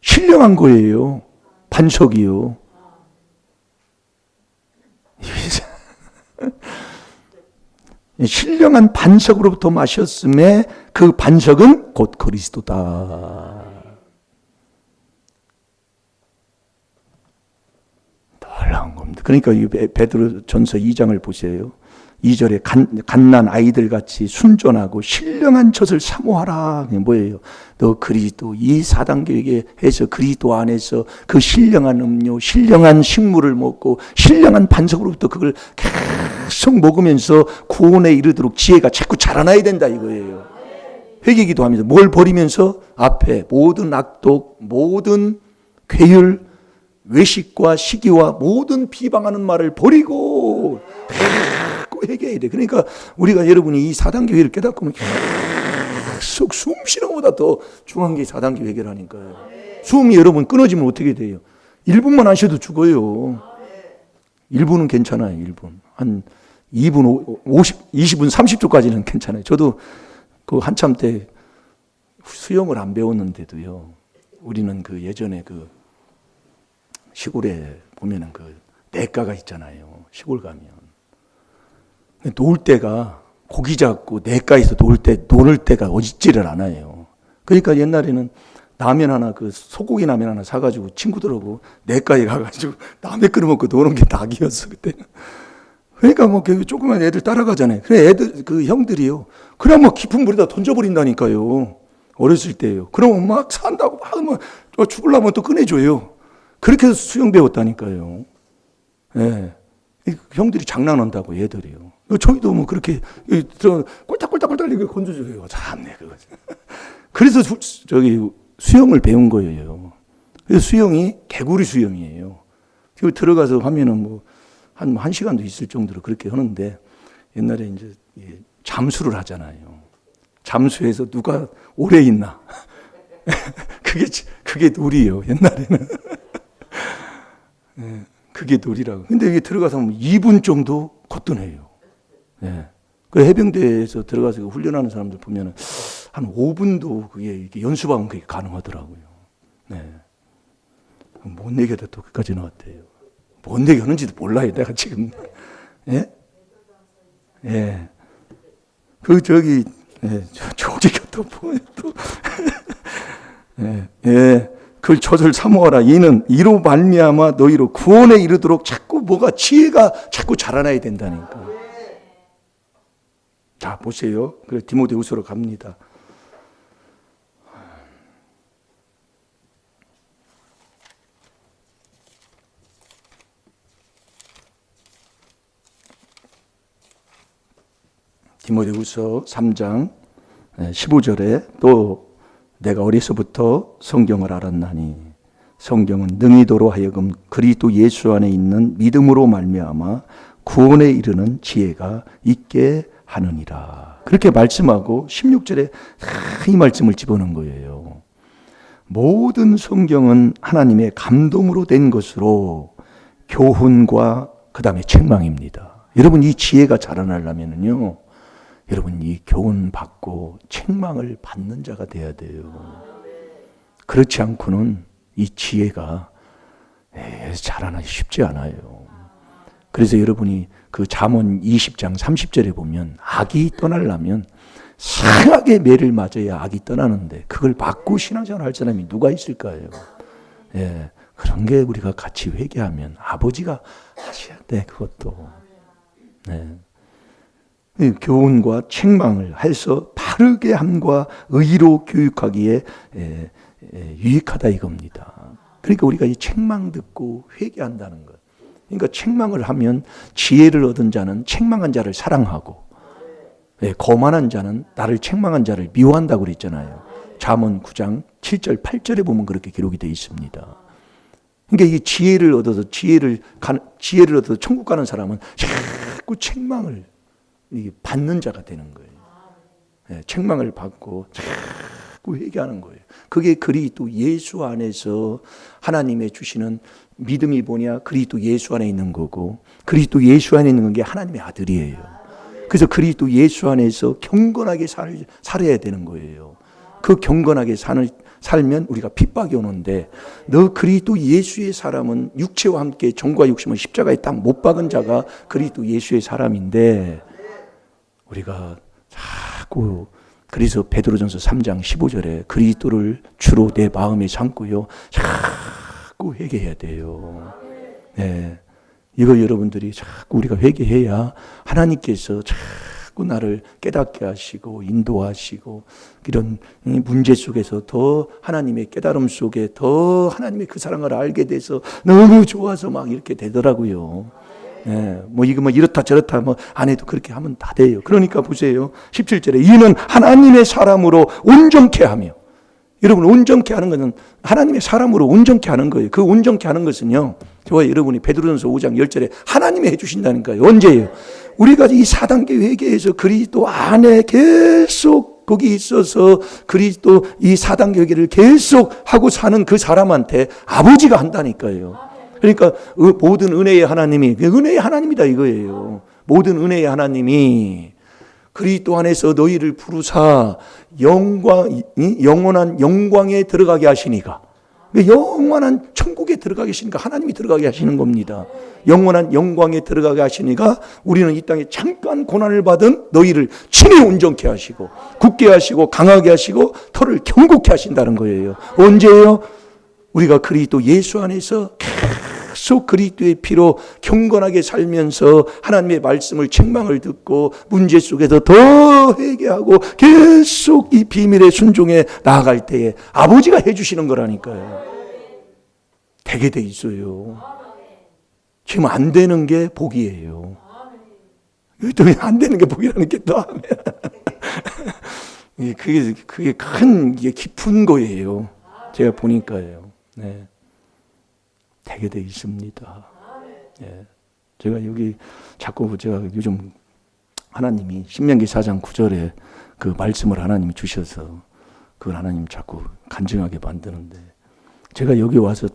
신령한 거예요. 반석이요. 신령한 반석으로부터 마셨음에 그 반석은 곧 그리스도다. 놀라운 겁니다. 그러니까 이 베드로전서 2장을 보세요. 2절에 갓난 아이들 같이 순전하고 신령한 젖을 사모하라. 그게 뭐예요? 너 그리스도 이 4단계에 해서 그리스도 안에서 그 신령한 음료, 신령한 식물을 먹고 신령한 반석으로부터 그걸 계속 먹으면서 구원에 이르도록 지혜가 자꾸 자라나야 된다 이거예요. 회개기도 하면서 뭘 버리면서 앞에 모든 악독, 모든 괴율, 외식과 시기와 모든 비방하는 말을 버리고 회개해야 돼. 그러니까 우리가 여러분이 이 4단계 회개를 깨닫고 보면 계속 숨 쉬는 것보다 더 중요한 게 4단계 회개를 하니까요. 숨이 여러분 끊어지면 어떻게 돼요? 1분만 하셔도 죽어요. 1분은 괜찮아요. 1분. 한 2분 20분 30초까지는 괜찮아요. 저도 그 한참 때 수영을 안 배웠는데도요. 우리는 그 예전에 그 시골에 보면은 그 냇가가 있잖아요. 시골 가면. 놀 때가 고기 잡고 냇가에서 노를 때가 어딨지를 않아요. 그러니까 옛날에는 라면 하나 그 소고기 라면 하나 사가지고 친구들하고 냇가에 가가지고 라면 끓여 먹고 노는 게 낙이었어 그때는. 그러니까 뭐 조그만 애들 따라가잖아요. 그래 애들 그 형들이요. 그래 뭐 깊은 물에다 던져버린다니까요. 어렸을 때요. 그러면 막 산다고 막 죽으려면 또 꺼내줘요. 그렇게 해서 수영 배웠다니까요. 형들이 장난한다고 얘들이요. 저희도 뭐 그렇게 꼴딱꼴딱꼴딱 이렇게 건져줘요. 참네 그거. 그래서 수영을 배운 거예요. 그래서 수영이 개구리 수영이에요. 그 들어가서 하면은 뭐 한 시간도 있을 정도로 그렇게 하는데 옛날에 이제 잠수를 하잖아요. 잠수해서 누가 오래 있나? 그게 놀이요. 옛날에는. 그게 놀이라고. 근데 여기 들어가서 2분 정도 거뜬해요. 예. 그 해병대에서 들어가서 훈련하는 사람들 보면은 한 5분도 그게 이렇게 연습하면 그게 가능하더라고요. 네. 뭔 얘기가 또 끝까지 나왔대요. 뭔 얘기 하는지도 몰라요, 내가 지금. 예? 예. 예, 조지가 또 뭐예요, 또. 예, 예. 그걸 저절 사모하라. 이로 말미암아 너희로 구원에 이르도록 자꾸 뭐가 지혜가 자꾸 자라나야 된다니까. 자, 보세요. 그래 디모데후서로 갑니다. 디모데후서 3장 15절에 또 내가 어려서부터 성경을 알았나니 성경은 능히도로 하여금 그리스도 예수 안에 있는 믿음으로 말미암아 구원에 이르는 지혜가 있게 하느니라. 그렇게 말씀하고 16절에 이 말씀을 집어넣은 거예요. 모든 성경은 하나님의 감동으로 된 것으로 교훈과 그 다음에 책망입니다. 여러분 이 지혜가 자라나려면요, 여러분 이 교훈 받고 책망을 받는 자가 돼야 돼요. 그렇지 않고는 이 지혜가 자라나기 쉽지 않아요. 그래서 여러분이 그 잠언 20장 30절에 보면 악이 떠나려면 상하게 매를 맞아야 악이 떠나는데 그걸 받고 신앙생활 할 사람이 누가 있을까요? 예, 그런 게 우리가 같이 회개하면 아버지가 하셔야 돼, 그것도. 네. 교훈과 책망을 해서 바르게 함과 의로 교육하기에 유익하다 이겁니다. 그러니까 우리가 이 책망 듣고 회개한다는 것. 그러니까 책망을 하면 지혜를 얻은 자는 책망한 자를 사랑하고 거만한 자는 나를 책망한 자를 미워한다고 그랬잖아요. 잠언 9장 7절 8절에 보면 그렇게 기록이 되어 있습니다. 그러니까 이 지혜를 얻어서 천국 가는 사람은 자꾸 책망을 받는 자가 되는 거예요. 책망을 받고 자꾸 회개하는 거예요. 그게 그리스도 예수 안에서 하나님의 주시는 믿음이 뭐냐? 그리스도 예수 안에 있는 거고, 그리스도 예수 안에 있는 게 하나님의 아들이에요. 그래서 그리스도 예수 안에서 경건하게 살아야 되는 거예요. 그 경건하게 살면 우리가 핍박이 오는데, 너 그리스도 예수의 사람은 육체와 함께 정과 육심은 십자가에 딱 못 박은 자가 그리스도 예수의 사람인데, 우리가 자꾸 그래서 베드로전서 3장 15절에 그리스도를 주로 내 마음에 삼고요, 자꾸 회개해야 돼요. 네, 이거 여러분들이 자꾸 우리가 회개해야 하나님께서 자꾸 나를 깨닫게 하시고 인도하시고 이런 문제 속에서 더 하나님의 깨달음 속에 더 하나님의 그 사랑을 알게 돼서 너무 좋아서 막 이렇게 되더라고요. 네, 이거 이렇다 저렇다 안 해도 그렇게 하면 다 돼요. 그러니까 보세요. 17절에 이는 하나님의 사람으로 온전케 하며, 여러분 온전케 하는 것은 하나님의 사람으로 온전케 하는 거예요. 그 온전케 하는 것은요, 저와 여러분이 베드로전서 5장 10절에 하나님이 해주신다니까요. 언제예요? 우리가 이 4단계 회개에서 그리스도 안에 계속 거기 있어서 그리스도 이 4단계 회개를 계속 하고 사는 그 사람한테 아버지가 한다니까요. 그러니까 모든 은혜의 하나님이, 은혜의 하나님이다 이거예요. 모든 은혜의 하나님이 그리스도 안에서 너희를 부르사 영원한 영광에 들어가게 하시니까, 영원한 천국에 들어가게 하시니까 하나님이 들어가게 하시는 겁니다. 영원한 영광에 들어가게 하시니까 우리는 이 땅에 잠깐 고난을 받은 너희를 친히 온전케 하시고 굳게 하시고 강하게 하시고 털을 견고케 하신다는 거예요. 언제예요? 우리가 그리스도 예수 안에서 계속 그리스도의 피로 경건하게 살면서 하나님의 말씀을 책망을 듣고 문제 속에서 더 회개하고 계속 이 비밀의 순종에 나아갈 때에 아버지가 해주시는 거라니까요. 되게 돼 있어요. 지금 안 되는 게 복이에요. 또 안 되는 게 복이라는 게 또 하면 그게 큰 깊은 거예요. 제가 보니까요. 네. 되게 돼 있습니다. 예. 제가 여기 자꾸 제가 요즘 하나님이 신명기 4장 9절에 그 말씀을 하나님이 주셔서 그걸 하나님 자꾸 간증하게 만드는데, 제가 여기 와서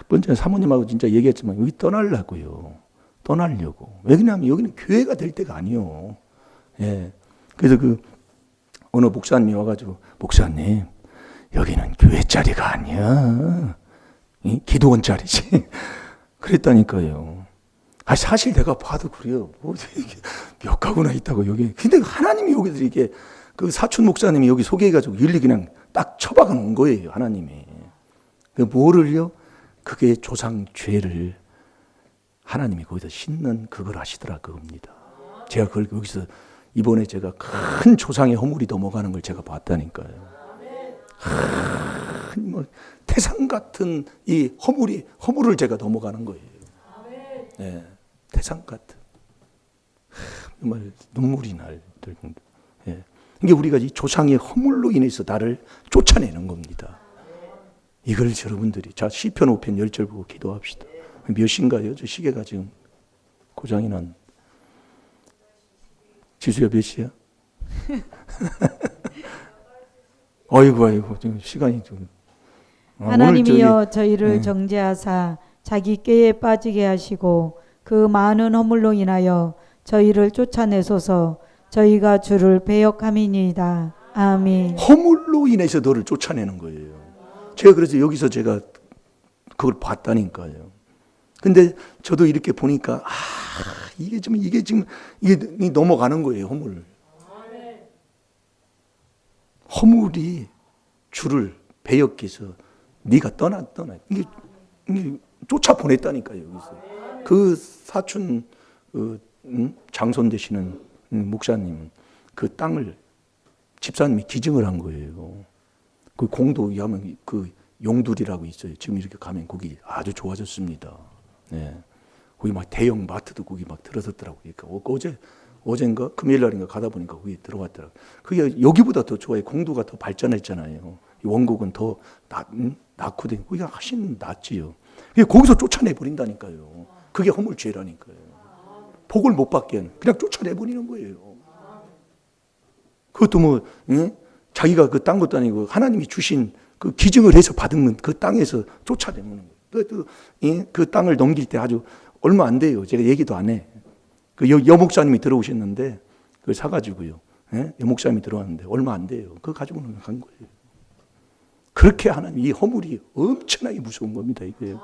번째 사모님하고 진짜 얘기했지만 여기 떠나려고요. 떠나려고. 왜 그러냐면 여기는 교회가 될 때가 아니요. 예. 그래서 어느 목사님이 와가지고 목사님 여기는 교회 자리가 아니야. 기도원 자리지. 그랬다니까요. 사실 내가 봐도 그래요. 뭐 몇 가구나 있다고 여기. 근데 하나님이 여기서 이게 그 사촌 목사님이 여기 소개해가지고 일리 그냥 딱 처박아 놓은 거예요. 하나님이. 뭐를요? 그게 조상 죄를 하나님이 거기서 씻는 그걸 하시더라 그겁니다. 제가 그걸 여기서 이번에 제가 큰 조상의 허물이 넘어가는 걸 제가 봤다니까요. 뭐 태산 같은 이 허물을 제가 넘어가는 거예요. 네, 태산 같은. 정말 눈물이 날 정도. 예. 이게 우리가 이 조상의 허물로 인해서 나를 쫓아내는 겁니다. 이걸 여러분들이 자 시편 5편 10절 보고 기도합시다. 몇 시인가요? 저 시계가 지금 고장이 난. 지수야 몇 시야? 아이고 지금 시간이 좀. 하나님이여 저희를 정죄하사 자기 꾀에 빠지게 하시고 그 많은 허물로 인하여 저희를 쫓아내소서. 저희가 주를 배역함이니이다. 아멘. 허물로 인해서 너를 쫓아내는 거예요. 제가 그래서 여기서 제가 그걸 봤다니까요. 근데 저도 이렇게 보니까 이게 지금 넘어가는 거예요. 허물이 주를 배역해서 네가 떠나 이게 쫓아 보냈다니까요. 여기서 그 사촌 장손 되시는 목사님 그 땅을 집사님이 기증을 한 거예요. 그 공도 하면 그 용두리라고 있어요. 지금 이렇게 가면 거기 아주 좋아졌습니다. 네. 거기 막 대형 마트도 거기 막 들어섰더라고요. 그러니까 어젠가 금요일 날인가 가다 보니까 거기 들어갔더라고요. 그게 여기보다 더 좋아요. 공도가 더 발전했잖아요. 원곡은 더 낳고 된 거기가 훨씬 낫지요. 거기서 쫓아내 버린다니까요. 그게 허물죄라니까요. 복을 못 받게 하는 그냥 쫓아내 버리는 거예요. 그것도 뭐 자기가 그 딴 것도 아니고 하나님이 주신 그 기증을 해서 받은 그 땅에서 쫓아내는 거예요. 그 땅을 넘길 때 아주 얼마 안 돼요. 제가 얘기도 안 해. 그 여 목사님이 들어오셨는데 그걸 사가지고요. 여 목사님이 들어왔는데 얼마 안 돼요. 그거 가지고는 간 거예요. 그렇게 하나님 이 허물이 엄청나게 무서운 겁니다. 이거예요.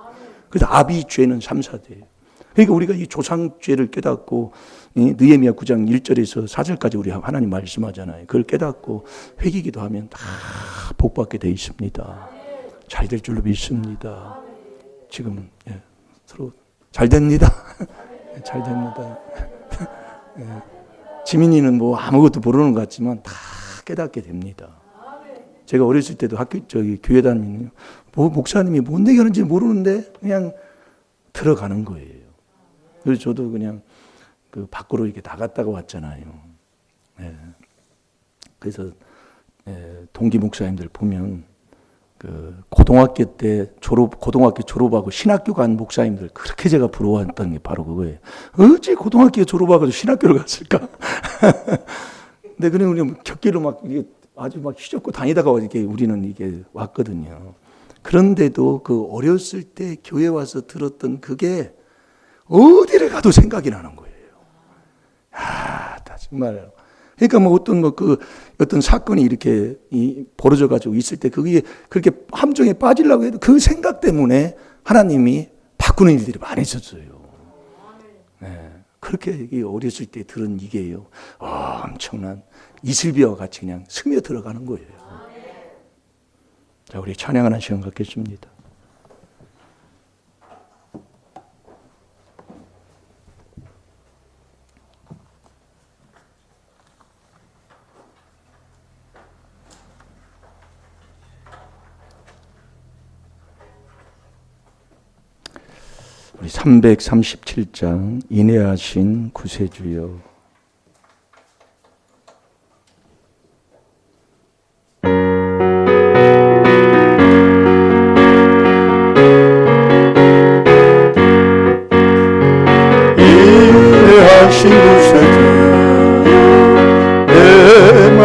그래서 아비 죄는 3, 4대예요. 그러니까 우리가 이 조상죄를 깨닫고 느헤미야 9장 1절에서 4절까지 우리 하나님 말씀하잖아요. 그걸 깨닫고 회개기도 하면 다 복받게 돼 있습니다. 잘 될 줄로 믿습니다. 지금 서로 잘 됩니다. 잘 됩니다. 지민이는 뭐 아무것도 모르는 것 같지만 다 깨닫게 됩니다. 제가 어렸을 때도 교회 다니면요. 목사님이 뭔 얘기하는지 모르는데 그냥 들어가는 거예요. 그래서 저도 그냥 그 밖으로 이렇게 나갔다가 왔잖아요. 그래서 동기 목사님들 보면 그 고등학교 졸업하고 신학교 간 목사님들 그렇게 제가 부러워했던 게 바로 그거예요. 어찌 고등학교 졸업하고 신학교를 갔을까? 근데 그냥 우리 곁길로 막 이게 아주 막 휘젓고 다니다가 이렇게 우리는 이게 왔거든요. 그런데도 그 어렸을 때 교회 와서 들었던 그게 어디를 가도 생각이 나는 거예요. 다 정말. 그러니까 뭐 어떤 사건이 이렇게 벌어져 가지고 있을 때 그게 그렇게 함정에 빠지려고 해도 그 생각 때문에 하나님이 바꾸는 일들이 많이 있었어요. 그렇게 어렸을 때 들은 이게요. 엄청난 이슬비와 같이 그냥 스며 들어가는 거예요. 자, 우리 찬양하는 시간 갖겠습니다. 우리 337장 인애하신 구세주여. 인애하신 구세주여 내 말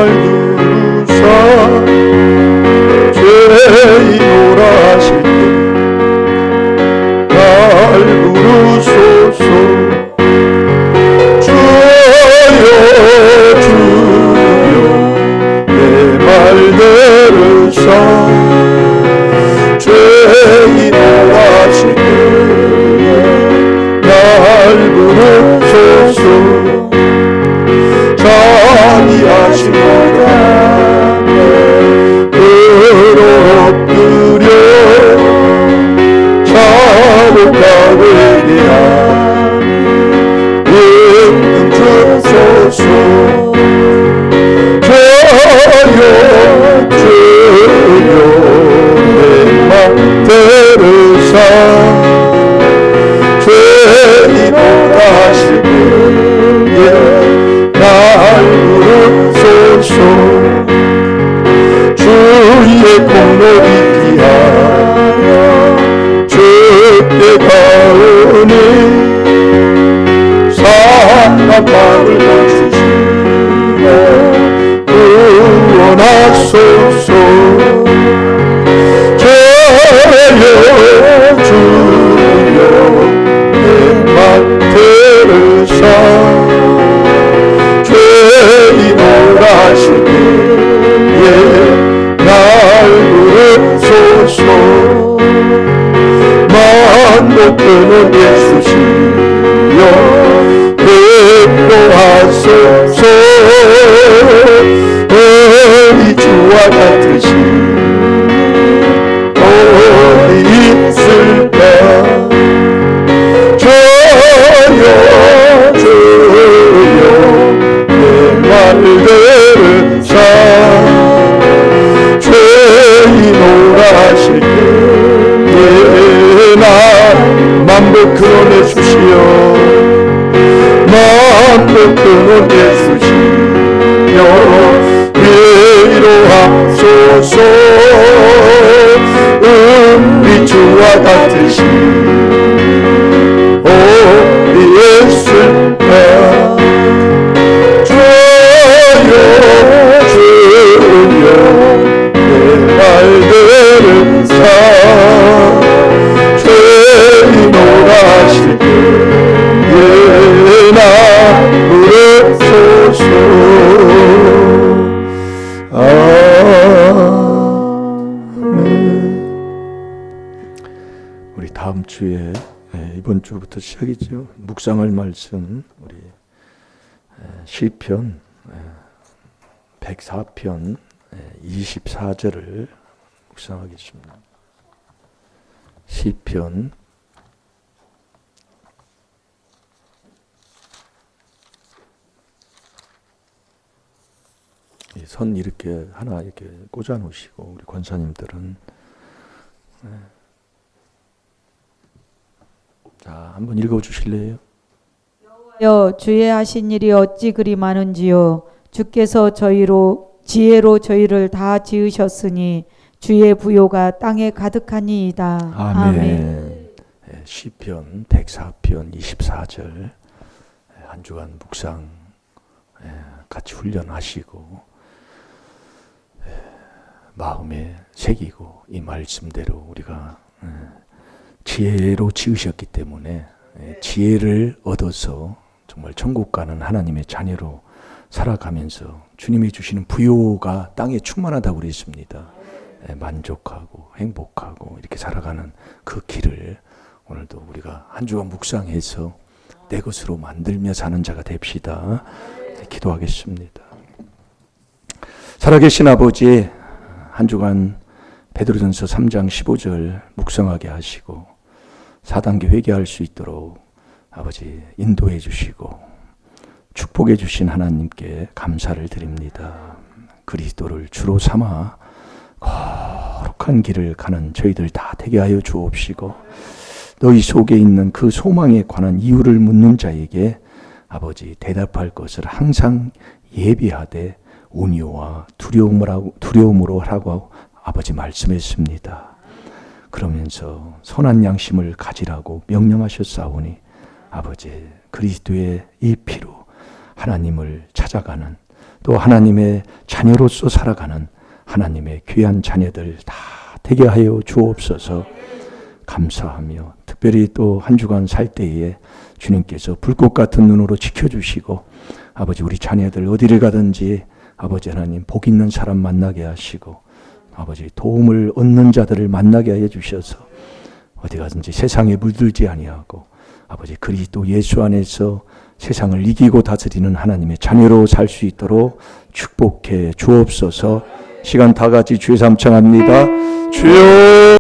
들으사 죄인오라 하실 때 죄인 오라실 때에 날 부르소서. 자비하신 하나님 의로 엎드려 자복하고 회개하니 은능 주소서. 주여 주여 내 맘 들으사 죄인 오라실 때에 날 부르소서. 주의 공로를 위하여 주께 가오니 사람 마음을 고치시고 구원하소서. 주여 주여 내 말 들으사 죄인 오라실 때에 날 부르소서. 만독하는 예수시여 인도하소서. 우리 주와 같으신 어디 있을까. 주여 주여 내 말을 들으사 죄인 오라실 때에 날 만복 근원해 주시어. 만복 근원해 주시어 위로하소서. 우리 주와 같으신 어디 있을까. 주여 주여 내 말 들으사 죄인 오라실 때에 날 부르소서. 우리 다음 주에 이번 주부터 시작이죠. 묵상할 말씀 우리 시편 104편 24절을 묵상하겠습니다. 시편 선 이렇게 하나 이렇게 꽂아 놓으시고 우리 권사님들은 자 한번 읽어 주실래요? 여호와여 주의 하신 일이 어찌 그리 많은지요. 주께서 지혜로 저희를 다 지으셨으니 주의 부요가 땅에 가득하니이다. 아멘. 시편 104편 24절 한 주간 묵상 같이 훈련하시고 마음에 새기고 이 말씀대로 우리가 지혜로 지으셨기 때문에 지혜를 얻어서 정말 천국 가는 하나님의 자녀로 살아가면서 주님이 주시는 부요가 땅에 충만하다고 그랬습니다. 만족하고 행복하고 이렇게 살아가는 그 길을 오늘도 우리가 한 주간 묵상해서 내 것으로 만들며 사는 자가 됩시다. 기도하겠습니다. 살아계신 아버지, 한 주간 베드로전서 3장 15절 묵상하게 하시고 4단계 회개할 수 있도록 아버지 인도해 주시고 축복해 주신 하나님께 감사를 드립니다. 그리스도를 주로 삼아 거룩한 길을 가는 저희들 다 되게 하여 주옵시고 너희 속에 있는 그 소망에 관한 이유를 묻는 자에게 아버지 대답할 것을 항상 예비하되 온유와 두려움으로 하라고 아버지 말씀했습니다. 그러면서 선한 양심을 가지라고 명령하셨사오니 아버지 그리스도의 이 피로 하나님을 찾아가는 또 하나님의 자녀로서 살아가는 하나님의 귀한 자녀들 다 되게 하여 주옵소서. 감사하며 특별히 또 한 주간 살 때에 주님께서 불꽃 같은 눈으로 지켜주시고 아버지 우리 자녀들 어디를 가든지 아버지 하나님 복 있는 사람 만나게 하시고 아버지 도움을 얻는 자들을 만나게 해 주셔서 어디 가든지 세상에 물들지 아니하고 아버지 그리스도 예수 안에서 세상을 이기고 다스리는 하나님의 자녀로 살 수 있도록 축복해 주옵소서. 시간 다 같이 주의 삼창합니다. 주여